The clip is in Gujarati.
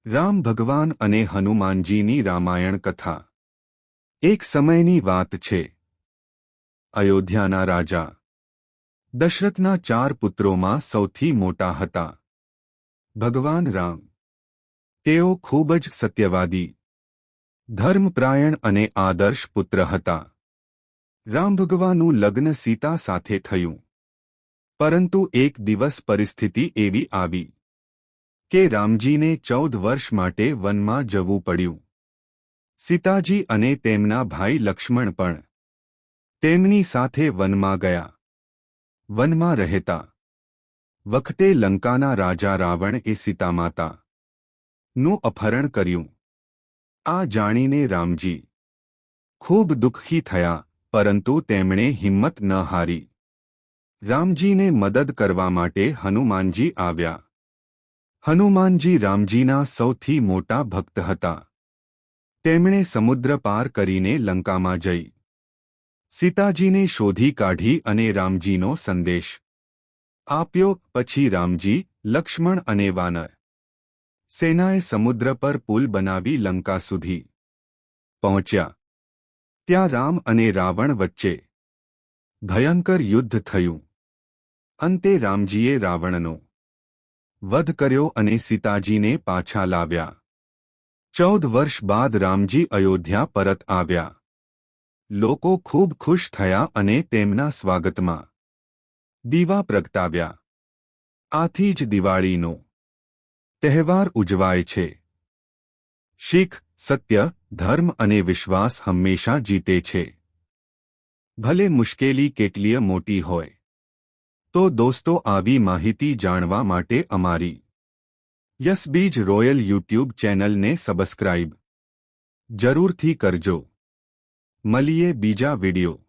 રામ ભગવાન અને હનુમાનજીની રામાયણ કથા। એક સમયની વાત છે। અયોધ્યાના રાજા દશરથના 4 પુત્રોમાં સૌથી મોટા હતા ભગવાન રામ। તેઓ ખૂબ જ સત્યવાદી, ધર્મપ્રાયણ અને આદર્શ પુત્ર હતા। રામ ભગવાનનું લગ્ન સીતા સાથે થયું, પરંતુ એક દિવસ પરિસ્થિતિ એવી આવી કે રામજીને 14 વર્ષ માટે વનમાં જવું પડ્યું। સીતાજી અને તેમના ભાઈ લક્ષ્મણ પણ તેમની સાથે વનમાં ગયા। વનમાં રહેતા વખતે લંકાના રાજા રાવણએ સીતામાતાનું અપહરણ કર્યું। આ જાણીને રામજી ખૂબ દુઃખી થયા, પરંતુ તેમણે હિંમત ન હારી। રામજીને મદદ કરવા માટે હનુમાનજી આવ્યા। હનુમાનજી રામજીના સૌથી મોટા ભક્ત હતા। તેમણે સમુદ્ર પાર કરીને લંકામાં જઈ સીતાજીને શોધી કાઢી અને રામજીનો સંદેશ આપ્યો। પછી રામજી, લક્ષ્મણ અને વાનર સેનાએ સમુદ્ર પર પુલ બનાવી લંકા સુધી પહોંચ્યા। ત્યાં રામ અને રાવણ વચ્ચે ભયંકર યુદ્ધ થયું। અંતે રામજીએ રાવણનો વધ કર્યો અને સીતાજીને પાછા લાવ્યા। 14 વર્ષ બાદ રામજી અયોધ્યા પરત આવ્યા। લોકો ખૂબ ખુશ થયા અને તેમના સ્વાગતમાં દીવા પ્રગટાવ્યા। આથી જ દિવાળીનો તહેવાર ઉજવાય છે। શીખ, સત્ય, ધર્મ અને વિશ્વાસ હંમેશા જીતે છે, ભલે મુશ્કેલી કેટલીય મોટી હોય। તો દોસ્તો, આવી માહિતી જાણવા માટે અમારી યસબીજ રોયલ યુટ્યુબ ચેનલને સબસ્ક્રાઇબ જરૂરથી કરજો। મળીએ બીજા વિડિયો।